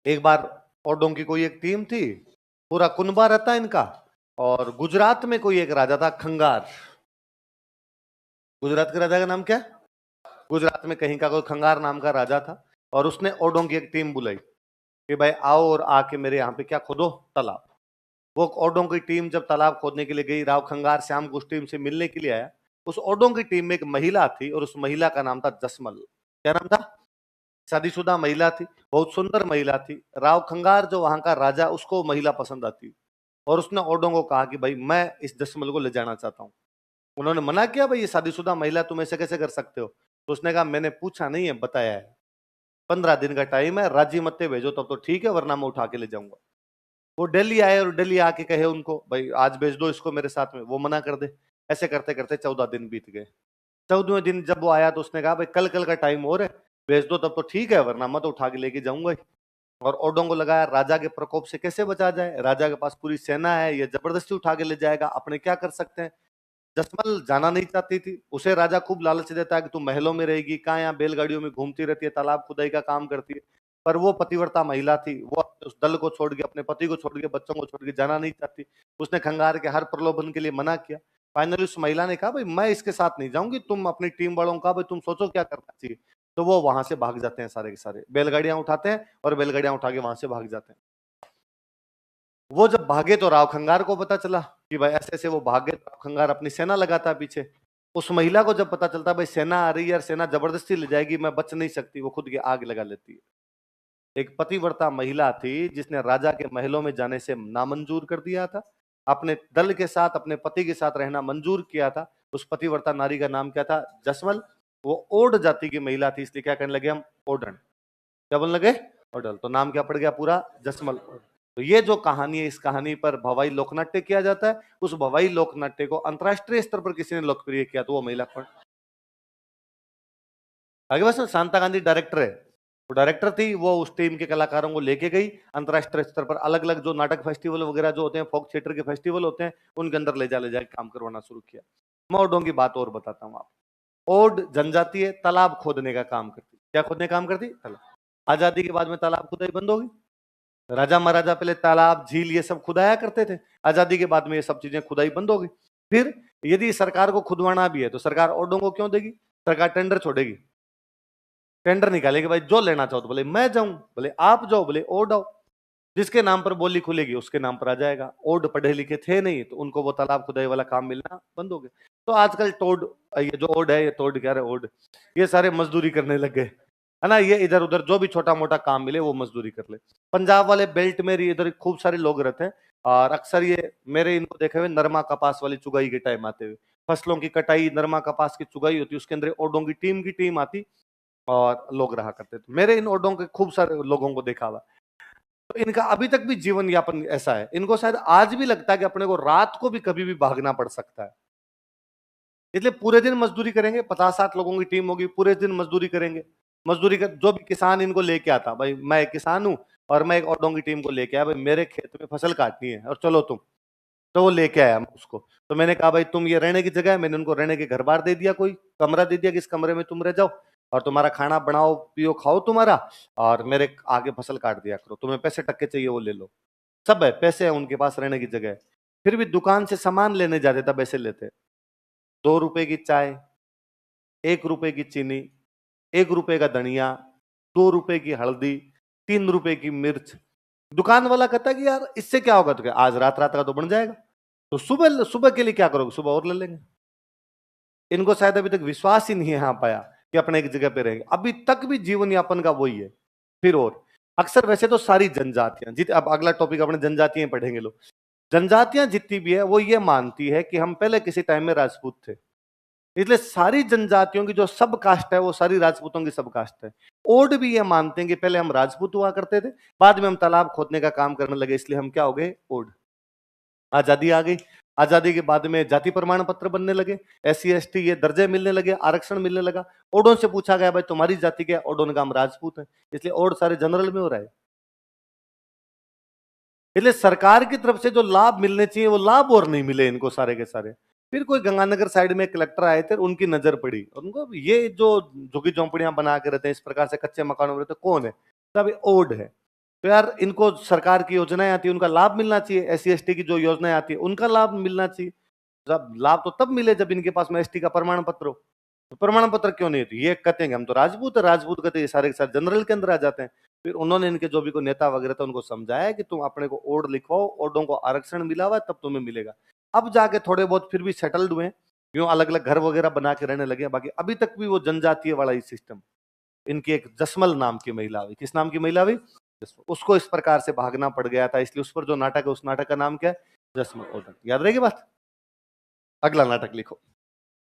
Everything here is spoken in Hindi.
एक बार ओडों की कोई एक टीम थी, पूरा कुनबा रहता है इनका, और गुजरात में कोई एक राजा था खंगार। गुजरात के राजा का नाम क्या? गुजरात में कहीं का कोई खंगार नाम का राजा था, और उसने ओडों की एक टीम बुलाई कि भाई आओ और आके मेरे यहाँ पे क्या खोदो, तालाब। वो ओडों की टीम जब तालाब खोदने के लिए गई, राव खंगार श्याम को उस टीम से मिलने के लिए आया। उस ओडों की टीम में एक महिला थी, और उस महिला का नाम था जसमल। क्या नाम था? शादीशुदा महिला थी, बहुत सुंदर महिला थी। राव खंगार जो वहां का राजा, उसको महिला पसंद आती, और उसने ओडों को कहा कि भाई मैं इस जसमल को ले जाना चाहता हूँ। उन्होंने मना किया, भाई ये शादीशुदा महिला, तुम ऐसे कैसे कर सकते हो? तो उसने कहा मैंने पूछा नहीं है, बताया है। 15 दिन का टाइम है, राजी मत्ते भेजो तब तो ठीक है, वरना मैं उठा के ले जाऊंगा। वो दिल्ली आए और दिल्ली आके कहे उनको, भाई आज भेज दो इसको मेरे साथ में, वो मना कर दे। ऐसे करते करते 14 दिन बीत गए। 14वें दिन जब वो आया तो उसने कहा भाई कल कल का टाइम हो रहा है, भेज दो तब तो ठीक है, वरना मैं तो उठा के लेके जाऊंगा ही। और ओडों को लगाया राजा के प्रकोप से कैसे बचा जाए, राजा के पास पूरी सेना है, ये जबरदस्ती उठा के ले जाएगा, अपने क्या कर सकते हैं। जसमल जाना नहीं चाहती थी, उसे राजा खूब लालच देता है कि तू महलों में रहेगी, कहाँ यहाँ बैलगाड़ियों में घूमती रहती है, तालाब खुदाई का काम करती है। पर वो पतिव्रता महिला थी, वो उस दल को छोड़ के, अपने पति को छोड़ के, बच्चों को छोड़ के जाना नहीं चाहती। उसने खंगार के हर प्रलोभन के लिए मना किया। फाइनली उस महिला ने कहा भाई मैं इसके साथ नहीं जाऊंगी, तुम अपनी टीम वालों का भाई तुम सोचो क्या करना चाहिए। तो वो वहां से भाग जाते हैं, सारे के सारे बैलगाड़ियां उठाते हैं और बैलगाड़ियां उठा के वहां से भाग जाते हैं। वो जब भागे तो राव खंगार को पता चला कि भाई ऐसे ऐसे वो भागे, तो राव खंगार अपनी सेना लगाता है पीछे। उस महिला को जब पता चलता भाई सेना आ रही है और सेना जबरदस्ती ले जाएगी, मैं बच नहीं सकती, वो खुद की आग लगा लेती है। एक पतिव्रता महिला थी जिसने राजा के महलों में जाने से नामंजूर कर दिया था, अपने दल के साथ अपने पति के साथ रहना मंजूर किया था। उस पतिव्रता नारी का नाम क्या था? जसमल। वो ओड जाति की महिला थी, इसलिए क्या कहने लगे हम? ओडन। क्या बोलने लगे? ओडल। तो नाम क्या पड़ गया पूरा? जसमल। तो ये जो कहानी है, इस कहानी पर भवाई लोकनाट्य किया जाता है। उस भवाई लोकनाट्य को अंतरराष्ट्रीय स्तर पर किसी ने लोकप्रिय किया, तो वो महिला कौन? आगे बस शांता गांधी डायरेक्टर है। वो डायरेक्टर थी, वो उस टीम के कलाकारों को लेके गई अंतरराष्ट्रीय स्तर पर, अलग अलग जो नाटक फेस्टिवल वगैरह जो होते हैं, फोक थिएटर के फेस्टिवल होते हैं, उनके अंदर ले जाके काम करवाना शुरू किया। मैं ओडों की बात और बताता हूँ आपको। ओड जनजाति है, तालाब खोदने का काम करती। क्या खोदने का काम करती? तालाब। आजादी के बाद में तालाब खुदाई बंद होगी। राजा महाराजा पहले तालाब झील ये सब खुदाया करते थे, आजादी के बाद में ये सब चीजें खुदाई बंद हो गई। फिर यदि सरकार को खुदवाना भी है तो सरकार ओडों को क्यों देगी? सरकार टेंडर छोड़ेगी, टेंडर निकालेगी, भाई जो लेना चाहो तो बोले मैं जाऊं, बोले आप जाओ, बोले ओड आओ। जिसके नाम पर बोली खुलेगी उसके नाम पर आ जाएगा। ओड पढ़े लिखे थे नहीं, तो उनको वो तालाब खुदाई वाला काम मिलना बंद हो गया। तो आजकल टोड, ये जो ओड है, ये टोड क्या है, ओड, ये सारे मजदूरी करने लग गए, है ना। ये इधर उधर जो भी छोटा मोटा काम मिले वो मजदूरी कर ले। पंजाब वाले बेल्ट में इधर खूब सारे लोग रहते हैं, और अक्सर ये मेरे इनको देखे हुए नरमा कपास वाली चुगाई के टाइम आते हुए, फसलों की कटाई, नरमा कपास की चुगाई होती, उसके अंदर ओडों की टीम आती, और लोग रहा करते थे। मेरे इन ओडों के खूब सारे लोगों को देखा हुआ। तो इनका अभी तक भी जीवन यापन ऐसा है, इनको शायद आज भी लगता है कि अपने को रात को भी कभी भी भागना पड़ सकता है। इसलिए पूरे दिन मजदूरी करेंगे, 50-60 लोगों की टीम होगी, पूरे दिन मजदूरी करेंगे। मजदूरी कर, जो भी किसान इनको लेके आता, भाई मैं एक किसान हूं और मैं एक ऑटो की टीम को लेके आया, भाई मेरे खेत में फसल काटनी है और चलो तुम। तो वो लेके आया उसको। तो मैंने कहा भाई तुम, ये रहने की जगह है, मैंने उनको रहने के घर बार दे दिया, कोई कमरा दे दिया कि इस कमरे में तुम रह जाओ, और तुम्हारा खाना बनाओ पियो खाओ तुम्हारा, और मेरे आगे फसल काट दिया करो, तुम्हें पैसे टक्के चाहिए वो ले लो। सब है, पैसे है उनके पास, रहने की जगह है। फिर भी दुकान से सामान लेने जाते तब ऐसे लेते, 2 रुपए की चाय, 1 रुपए की चीनी, 1 रुपए का धनिया, 2 रुपए की हल्दी, 3 रुपए की मिर्च। दुकान वाला कहता है कि यार इससे क्या होगा, तो क्या आज रात रात का तो बन जाएगा, तो सुबह सुबह के लिए क्या करोगे, सुबह और ले लेंगे। इनको शायद अभी तक विश्वास ही नहीं है आ पाया कि अपने एक जगह पे रहेंगे, अभी तक भी जीवन यापन का वही है। फिर और अक्सर वैसे तो सारी जनजातियां जित, अब अगला टॉपिक अपने जनजातियां पढ़ेंगे लोग। जनजातियां जितनी भी है वो ये मानती है कि हम पहले किसी टाइम में राजपूत थे, इसलिए सारी जनजातियों की जो सब कास्ट है वो सारी राजपूतों की सब कास्ट है। ओड भी ये मानते हैं कि पहले हम राजपूत हुआ करते थे, बाद में हम तालाब खोदने का काम करने लगे, इसलिए हम क्या हो गए? ओड। आजादी आ गई, आजादी के बाद में जाति प्रमाण पत्र बनने लगे, SC ST ये दर्जे मिलने लगे, आरक्षण मिलने लगा। ओडों से पूछा गया भाई तुम्हारी जाति क्या है? ओडों ने कहा हम राजपूत है, इसलिए ओड सारे जनरल में हो रहा है। इसलिए सरकार की तरफ से जो लाभ मिलने चाहिए वो लाभ और नहीं मिले इनको सारे के सारे। फिर कोई गंगानगर साइड में कलेक्टर आए थे, उनकी नजर पड़ी, उनको ये जो झुग्गी झोंपड़ियां बना के रहते हैं इस प्रकार से, कच्चे मकानों में रहते, कौन है? सब ओड है। तो यार इनको सरकार की योजनाएं आती है, उनका लाभ मिलना चाहिए। एससी एसटी की जो योजनाएं आती है उनका लाभ मिलना चाहिए। जब लाभ तो तब मिले जब इनके पास में एसटी का प्रमाण पत्र हो। तो प्रमाण पत्र क्यों नहीं है? तो ये कहते हैं कि हम तो राजपूत है, राजपूत कहते हैं ये सारे के सारे जनरल के अंदर आ जाते हैं। फिर उन्होंने इनके जो भी को नेता वगैरह था उनको समझाया कि तुम अपने को ओड लिखवाओ, ओडों को आरक्षण मिला हुआ है तब तुम्हें मिलेगा। अब जाके थोड़े बहुत फिर भी सेटल्ड हुए, यूं अलग अलग घर वगैरह बना के रहने लगे। बाकी अभी तक भी वो जनजातीय वाला ही सिस्टम। इनकी एक जसमल नाम की महिला हुई, किस नाम की महिला हुई? उसको इस प्रकार से भागना पड़ गया था, इसलिए उस पर जो नाटक है उस नाटक का नाम क्या है? जसमल ओडन। याद रहेगी बात? अगला नाटक लिखो।